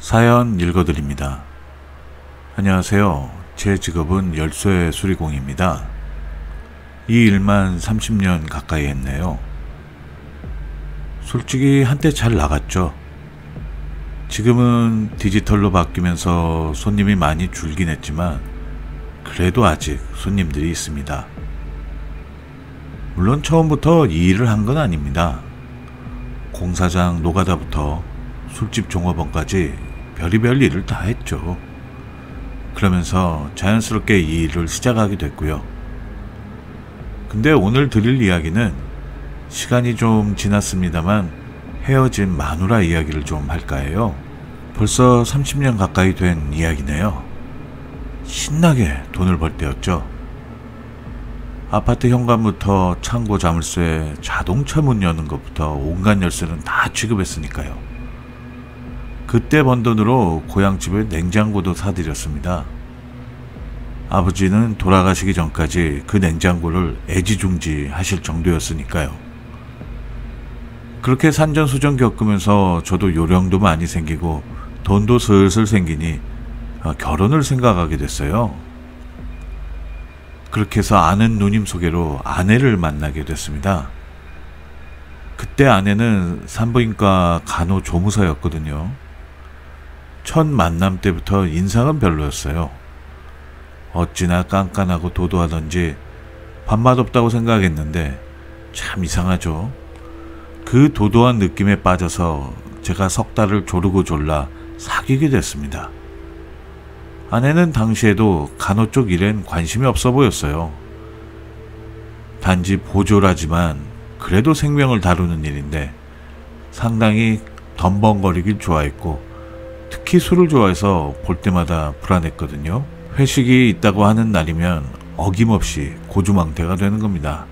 사연 읽어드립니다. 안녕하세요. 제 직업은 열쇠 수리공입니다. 이 일만 30년 가까이 했네요. 솔직히 한때 잘 나갔죠. 지금은 디지털로 바뀌면서 손님이 많이 줄긴 했지만 그래도 아직 손님들이 있습니다. 물론 처음부터 이 일을 한 건 아닙니다. 공사장 노가다부터 술집 종업원까지 별의별 일을 다 했죠. 그러면서 자연스럽게 이 일을 시작하게 됐고요. 근데 오늘 드릴 이야기는 시간이 좀 지났습니다만 헤어진 마누라 이야기를 좀 할까 해요. 벌써 30년 가까이 된 이야기네요. 신나게 돈을 벌 때였죠. 아파트 현관부터 창고 자물쇠, 자동차 문 여는 것부터 온갖 열쇠는 다 취급했으니까요. 그때 번 돈으로 고향집에 냉장고도 사드렸습니다. 아버지는 돌아가시기 전까지 그 냉장고를 애지중지 하실 정도였으니까요. 그렇게 산전수전 겪으면서 저도 요령도 많이 생기고 돈도 슬슬 생기니 결혼을 생각하게 됐어요. 그렇게 해서 아는 누님 소개로 아내를 만나게 됐습니다. 그때 아내는 산부인과 간호조무사였거든요. 첫 만남 때부터 인상은 별로였어요. 어찌나 깐깐하고 도도하던지 밥맛 없다고 생각했는데 참 이상하죠. 그 도도한 느낌에 빠져서 제가 석 달을 조르고 졸라 사귀게 됐습니다. 아내는 당시에도 간호 쪽 일엔 관심이 없어 보였어요. 단지 보조라지만 그래도 생명을 다루는 일인데 상당히 덤벙거리길 좋아했고 특히 술을 좋아해서 볼 때마다 불안했거든요. 회식이 있다고 하는 날이면 어김없이 고주망태가 되는 겁니다.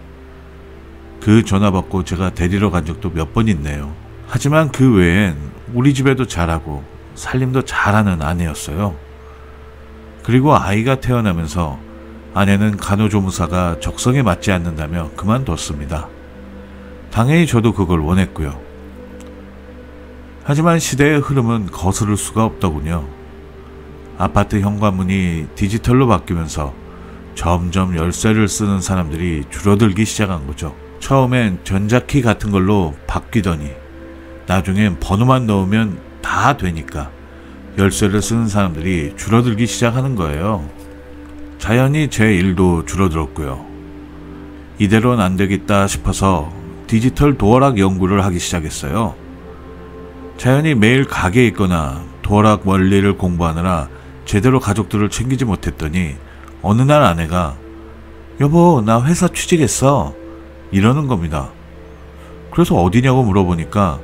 그 전화 받고 제가 데리러 간 적도 몇 번 있네요. 하지만 그 외엔 우리 집에도 잘하고 살림도 잘하는 아내였어요. 그리고 아이가 태어나면서 아내는 간호조무사가 적성에 맞지 않는다며 그만뒀습니다. 당연히 저도 그걸 원했고요. 하지만 시대의 흐름은 거스를 수가 없더군요. 아파트 현관문이 디지털로 바뀌면서 점점 열쇠를 쓰는 사람들이 줄어들기 시작한 거죠. 처음엔 전자키 같은 걸로 바뀌더니 나중엔 번호만 넣으면 다 되니까 열쇠를 쓰는 사람들이 줄어들기 시작하는 거예요. 자연히 제 일도 줄어들었고요. 이대로는 안 되겠다 싶어서 디지털 도어락 연구를 하기 시작했어요. 자연히 매일 가게에 있거나 도어락 원리를 공부하느라 제대로 가족들을 챙기지 못했더니 어느 날 아내가 여보 나 회사 취직했어 이러는 겁니다. 그래서 어디냐고 물어보니까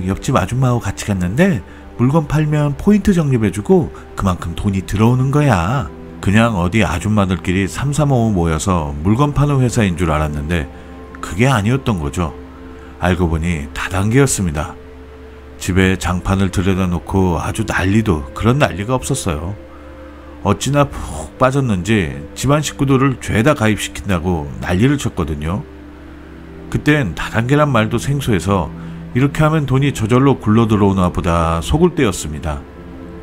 옆집 아줌마하고 같이 갔는데 물건 팔면 포인트 적립해주고 그만큼 돈이 들어오는 거야. 그냥 어디 아줌마들끼리 삼삼오오 모여서 물건 파는 회사인 줄 알았는데 그게 아니었던 거죠. 알고 보니 다단계였습니다. 집에 장판을 들여다 놓고 아주 난리도 그런 난리가 없었어요. 어찌나 푹 빠졌는지 집안 식구들을 죄다 가입시킨다고 난리를 쳤거든요. 그땐 다단계란 말도 생소해서 이렇게 하면 돈이 저절로 굴러 들어오나 보다 속을 때였습니다.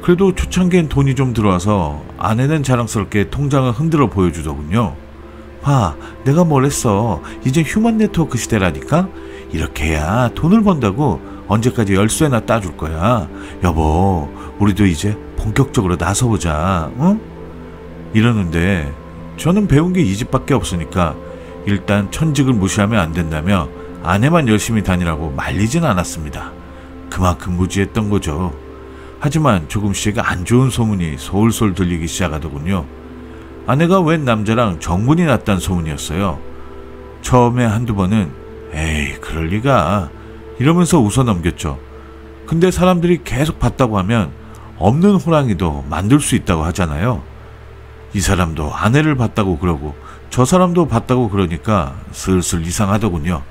그래도 초창기엔 돈이 좀 들어와서 아내는 자랑스럽게 통장을 흔들어 보여주더군요. 봐, 내가 뭘 했어. 이제 휴먼 네트워크 시대라니까? 이렇게 해야 돈을 번다고 언제까지 열쇠나 따줄 거야. 여보, 우리도 이제 본격적으로 나서보자, 응? 이러는데 저는 배운 게 이 집밖에 없으니까 일단 천직을 무시하면 안 된다며 아내만 열심히 다니라고 말리진 않았습니다. 그만큼 무지했던 거죠. 하지만 조금씩 안 좋은 소문이 솔솔 들리기 시작하더군요. 아내가 웬 남자랑 정분이 났다는 소문이었어요. 처음에 한두 번은 에이 그럴 리가 이러면서 웃어 넘겼죠. 근데 사람들이 계속 봤다고 하면 없는 호랑이도 만들 수 있다고 하잖아요. 이 사람도 아내를 봤다고 그러고 저 사람도 봤다고 그러니까 슬슬 이상하더군요.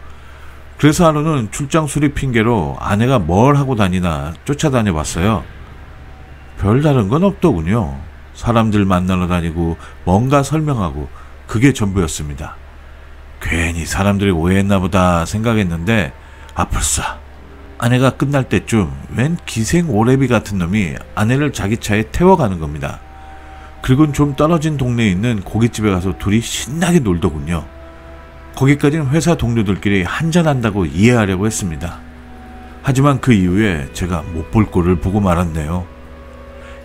그래서 하루는 출장 수리 핑계로 아내가 뭘 하고 다니나 쫓아다녀 봤어요. 별다른 건 없더군요. 사람들 만나러 다니고 뭔가 설명하고 그게 전부였습니다. 괜히 사람들이 오해했나 보다 생각했는데 아플싸 아내가 끝날 때쯤 웬 기생 오래비 같은 놈이 아내를 자기 차에 태워가는 겁니다. 그리고는 좀 떨어진 동네에 있는 고깃집에 가서 둘이 신나게 놀더군요. 거기까지는 회사 동료들끼리 한잔한다고 이해하려고 했습니다. 하지만 그 이후에 제가 못 볼 꼴을 보고 말았네요.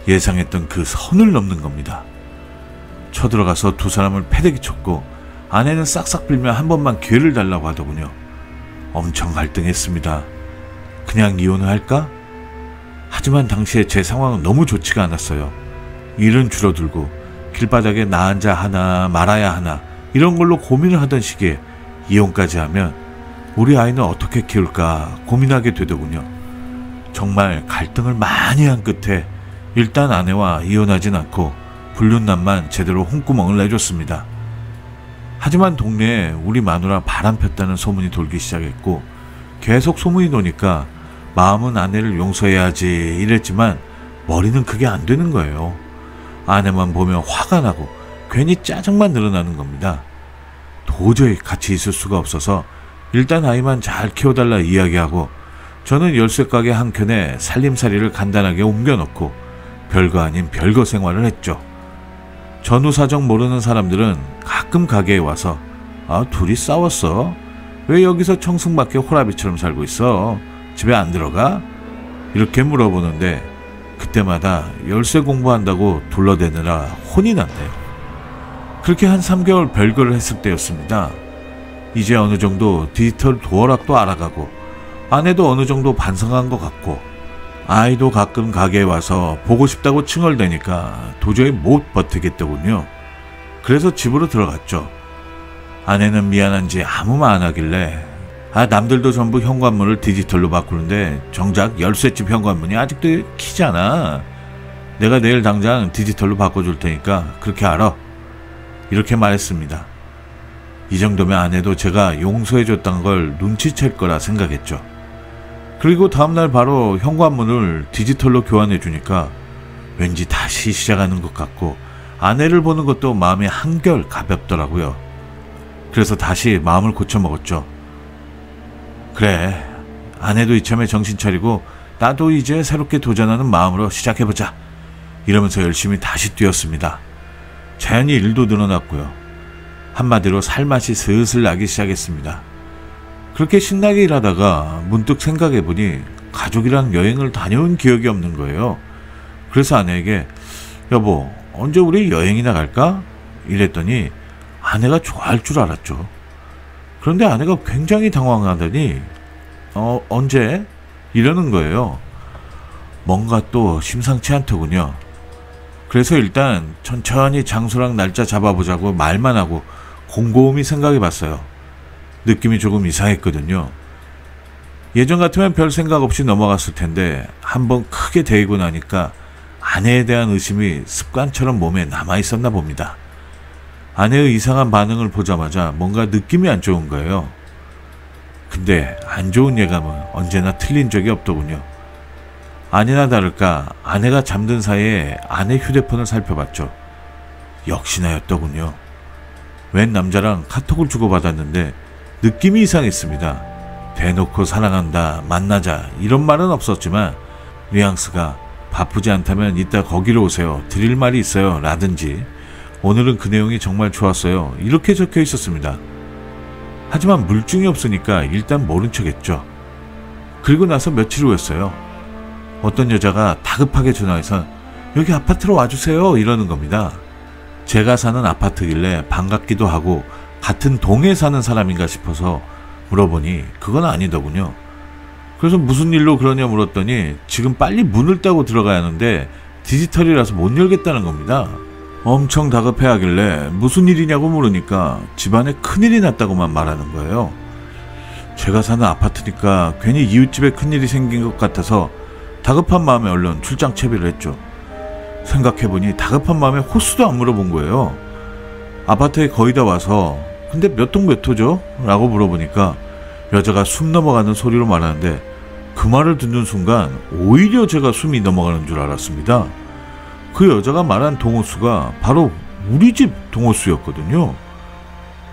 예상했던 그 선을 넘는 겁니다. 쳐들어가서 두 사람을 패대기 쳤고 아내는 싹싹 빌며 한 번만 기회를 달라고 하더군요. 엄청 갈등했습니다. 그냥 이혼을 할까? 하지만 당시에 제 상황은 너무 좋지가 않았어요. 일은 줄어들고 길바닥에 나 앉아 하나 말아야 하나 이런 걸로 고민을 하던 시기에 이혼까지 하면 우리 아이는 어떻게 키울까 고민하게 되더군요. 정말 갈등을 많이 한 끝에 일단 아내와 이혼하진 않고 불륜남만 제대로 홍구멍을 내줬습니다. 하지만 동네에 우리 마누라 바람 폈다는 소문이 돌기 시작했고 계속 소문이 도니까 마음은 아내를 용서해야지 이랬지만 머리는 그게 안 되는 거예요. 아내만 보면 화가 나고 괜히 짜증만 늘어나는 겁니다. 도저히 같이 있을 수가 없어서 일단 아이만 잘 키워달라 이야기하고 저는 열쇠 가게 한켠에 살림살이를 간단하게 옮겨놓고 별거 아닌 별거 생활을 했죠. 전후 사정 모르는 사람들은 가끔 가게에 와서 둘이 싸웠어? 왜 여기서 청승맞게 호라비처럼 살고 있어? 집에 안 들어가? 이렇게 물어보는데 그때마다 열쇠 공부한다고 둘러대느라 혼이 났네요. 그렇게 한 3개월 별거를 했을 때였습니다. 이제 어느 정도 디지털 도어락도 알아가고 아내도 어느 정도 반성한 것 같고 아이도 가끔 가게에 와서 보고 싶다고 칭얼대니까 도저히 못 버티겠더군요. 그래서 집으로 들어갔죠. 아내는 미안한지 아무 말 안 하길래 남들도 전부 현관문을 디지털로 바꾸는데 정작 열쇠집 현관문이 아직도 키잖아. 내가 내일 당장 디지털로 바꿔줄 테니까 그렇게 알아. 이렇게 말했습니다. 이 정도면 아내도 제가 용서해줬던 걸 눈치챌 거라 생각했죠. 그리고 다음날 바로 현관문을 디지털로 교환해주니까 왠지 다시 시작하는 것 같고 아내를 보는 것도 마음이 한결 가볍더라고요. 그래서 다시 마음을 고쳐먹었죠. 그래, 아내도 이참에 정신 차리고 나도 이제 새롭게 도전하는 마음으로 시작해보자. 이러면서 열심히 다시 뛰었습니다. 자연히 일도 늘어났고요. 한마디로 살맛이 슬슬 나기 시작했습니다. 그렇게 신나게 일하다가 문득 생각해보니 가족이랑 여행을 다녀온 기억이 없는 거예요. 그래서 아내에게 여보, 언제 우리 여행이나 갈까? 이랬더니 아내가 좋아할 줄 알았죠. 그런데 아내가 굉장히 당황하더니 언제? 이러는 거예요. 뭔가 또 심상치 않더군요. 그래서 일단 천천히 장소랑 날짜 잡아보자고 말만 하고 곰곰이 생각해봤어요. 느낌이 조금 이상했거든요. 예전 같으면 별 생각 없이 넘어갔을 텐데 한번 크게 데이고 나니까 아내에 대한 의심이 습관처럼 몸에 남아있었나 봅니다. 아내의 이상한 반응을 보자마자 뭔가 느낌이 안 좋은 거예요. 근데 안 좋은 예감은 언제나 틀린 적이 없더군요. 아니나 다를까 아내가 잠든 사이에 아내 휴대폰을 살펴봤죠. 역시나였더군요. 웬 남자랑 카톡을 주고받았는데 느낌이 이상했습니다. 대놓고 사랑한다, 만나자 이런 말은 없었지만 뉘앙스가 바쁘지 않다면 이따 거기로 오세요, 드릴 말이 있어요 라든지 오늘은 그 내용이 정말 좋았어요 이렇게 적혀 있었습니다. 하지만 물증이 없으니까 일단 모른 척했죠. 그리고 나서 며칠 후였어요. 어떤 여자가 다급하게 전화해서 여기 아파트로 와주세요 이러는 겁니다. 제가 사는 아파트길래 반갑기도 하고 같은 동에 사는 사람인가 싶어서 물어보니 그건 아니더군요. 그래서 무슨 일로 그러냐 물었더니 지금 빨리 문을 따고 들어가야 하는데 디지털이라서 못 열겠다는 겁니다. 엄청 다급해하길래 무슨 일이냐고 물으니까 집안에 큰일이 났다고만 말하는 거예요. 제가 사는 아파트니까 괜히 이웃집에 큰일이 생긴 것 같아서 다급한 마음에 얼른 출장 채비를 했죠. 생각해보니 다급한 마음에 호수도 안 물어본 거예요. 아파트에 거의 다 와서 근데 몇 동 몇 호죠? 라고 물어보니까 여자가 숨 넘어가는 소리로 말하는데 그 말을 듣는 순간 오히려 제가 숨이 넘어가는 줄 알았습니다. 그 여자가 말한 동호수가 바로 우리 집 동호수였거든요.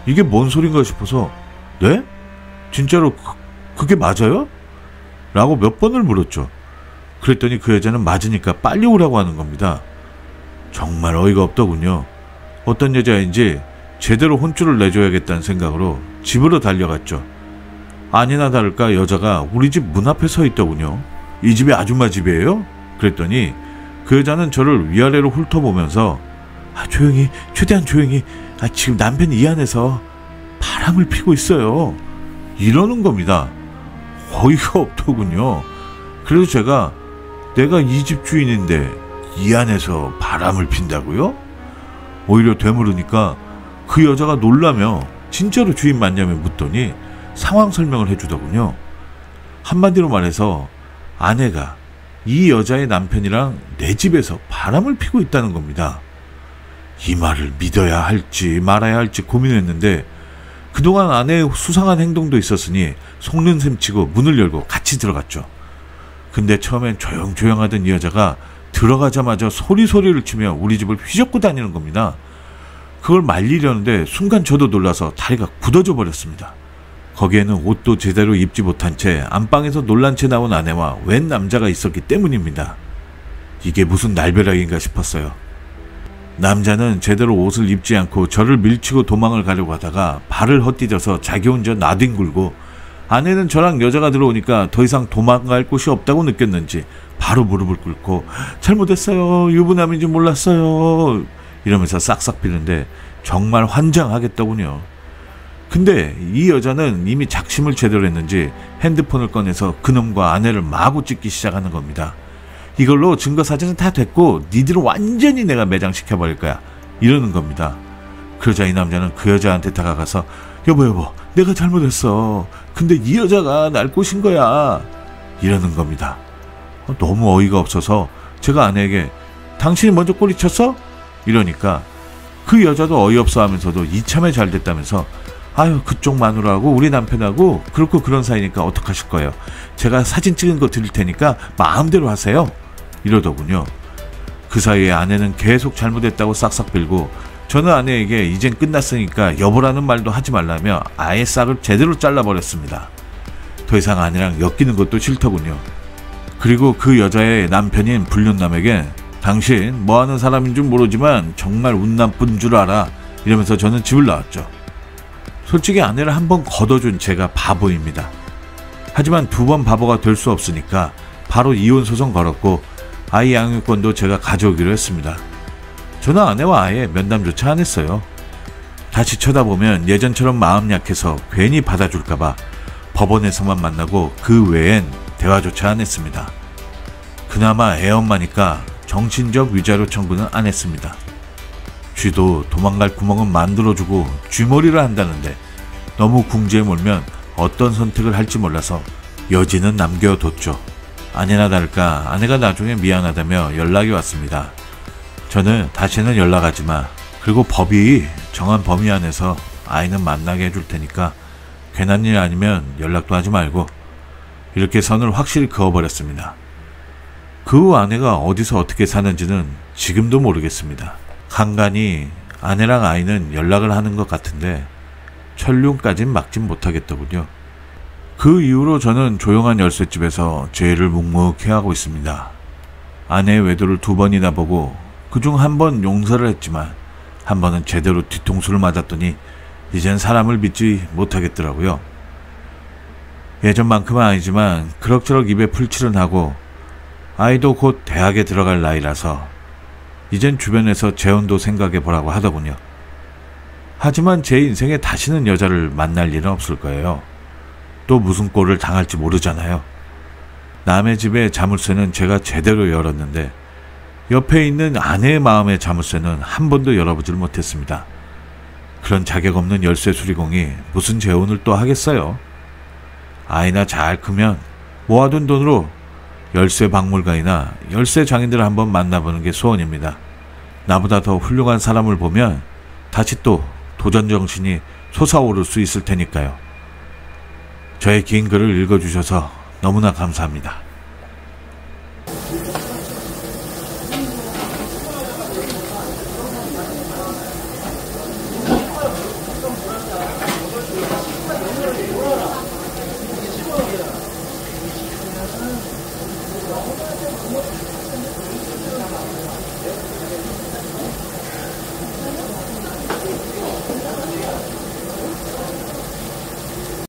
이게 뭔 소린가 싶어서 네? 진짜로 그게 맞아요? 라고 몇 번을 물었죠. 그랬더니 그 여자는 맞으니까 빨리 오라고 하는 겁니다. 정말 어이가 없더군요. 어떤 여자인지 제대로 혼쭐을 내줘야겠다는 생각으로 집으로 달려갔죠. 아니나 다를까 여자가 우리 집 문 앞에 서 있더군요. 이 집이 아줌마 집이에요? 그랬더니 그 여자는 저를 위아래로 훑어보면서 조용히, 최대한 조용히, 지금 남편이 이 안에서 바람을 피고 있어요, 이러는 겁니다. 어이가 없더군요. 그래서 제가 내가 이 집 주인인데 이 안에서 바람을 핀다고요? 오히려 되물으니까 그 여자가 놀라며 진짜로 주인 맞냐며 묻더니 상황 설명을 해주더군요. 한마디로 말해서 아내가 이 여자의 남편이랑 내 집에서 바람을 피고 있다는 겁니다. 이 말을 믿어야 할지 말아야 할지 고민했는데 그동안 아내의 수상한 행동도 있었으니 속는 셈 치고 문을 열고 같이 들어갔죠. 근데 처음엔 조용조용하던 이 여자가 들어가자마자 소리를 치며 우리 집을 휘젓고 다니는 겁니다. 그걸 말리려는데 순간 저도 놀라서 다리가 굳어져 버렸습니다. 거기에는 옷도 제대로 입지 못한 채 안방에서 놀란 채 나온 아내와 웬 남자가 있었기 때문입니다. 이게 무슨 날벼락인가 싶었어요. 남자는 제대로 옷을 입지 않고 저를 밀치고 도망을 가려고 하다가 발을 헛디뎌서 자기 혼자 나뒹굴고, 아내는 저랑 여자가 들어오니까 더 이상 도망갈 곳이 없다고 느꼈는지 바로 무릎을 꿇고 잘못했어요, 유부남인지 몰랐어요, 이러면서 싹싹 비는데 정말 환장하겠더군요. 근데 이 여자는 이미 작심을 제대로 했는지 핸드폰을 꺼내서 그놈과 아내를 마구 찍기 시작하는 겁니다. 이걸로 증거사진은 다 됐고 니들은 완전히 내가 매장시켜버릴 거야, 이러는 겁니다. 그러자 이 남자는 그 여자한테 다가가서 여보 내가 잘못했어, 근데 이 여자가 날 꼬신 거야, 이러는 겁니다. 너무 어이가 없어서 제가 아내에게 당신이 먼저 꼬리쳤어? 이러니까 그 여자도 어이없어 하면서도 이참에 잘 됐다면서 그쪽 마누라하고 우리 남편하고 그렇고 그런 사이니까 어떡하실 거예요, 제가 사진 찍은 거 드릴 테니까 마음대로 하세요, 이러더군요. 그 사이에 아내는 계속 잘못했다고 싹싹 빌고 저는 아내에게 이젠 끝났으니까 여보라는 말도 하지 말라며 아예 싹을 제대로 잘라버렸습니다. 더 이상 아내랑 엮이는 것도 싫더군요. 그리고 그 여자의 남편인 불륜남에게 당신 뭐하는 사람인 줄 모르지만 정말 운 나쁜 줄 알아, 이러면서 저는 집을 나왔죠. 솔직히 아내를 한 번 걷어준 제가 바보입니다. 하지만 두 번 바보가 될 수 없으니까 바로 이혼 소송 걸었고 아이 양육권도 제가 가져오기로 했습니다. 저는 아내와 아예 면담조차 안 했어요. 다시 쳐다보면 예전처럼 마음 약해서 괜히 받아줄까봐 법원에서만 만나고 그 외엔 대화조차 안 했습니다. 그나마 애엄마니까 정신적 위자료 청구는 안 했습니다. 쥐도 도망갈 구멍은 만들어주고 쥐머리를 한다는데 너무 궁지에 몰면 어떤 선택을 할지 몰라서 여지는 남겨뒀죠. 아니나 다를까 아내가 나중에 미안하다며 연락이 왔습니다. 저는 다시는 연락하지 마, 그리고 법이 정한 범위 안에서 아이는 만나게 해줄 테니까 괜한 일 아니면 연락도 하지 말고, 이렇게 선을 확실히 그어버렸습니다. 그 후 아내가 어디서 어떻게 사는지는 지금도 모르겠습니다. 간간히 아내랑 아이는 연락을 하는 것 같은데 천륜까진 막진 못하겠더군요. 그 이후로 저는 조용한 열쇠집에서 죄를 묵묵히 하고 있습니다. 아내의 외도를 2번이나 보고 그중 한 번 용서를 했지만 한 번은 제대로 뒤통수를 맞았더니 이젠 사람을 믿지 못하겠더라고요. 예전만큼은 아니지만 그럭저럭 입에 풀칠은 하고 아이도 곧 대학에 들어갈 나이라서 이젠 주변에서 재혼도 생각해보라고 하더군요. 하지만 제 인생에 다시는 여자를 만날 일은 없을 거예요. 또 무슨 꼴을 당할지 모르잖아요. 남의 집의 자물쇠는 제가 제대로 열었는데 옆에 있는 아내의 마음의 자물쇠는 한 번도 열어보질 못했습니다. 그런 자격 없는 열쇠 수리공이 무슨 재혼을 또 하겠어요. 아이나 잘 크면 모아둔 돈으로 열쇠 박물관이나 열쇠 장인들을 한번 만나보는 게 소원입니다. 나보다 더 훌륭한 사람을 보면 다시 또 도전 정신이 솟아오를 수 있을 테니까요. 저의 긴 글을 읽어주셔서 너무나 감사합니다.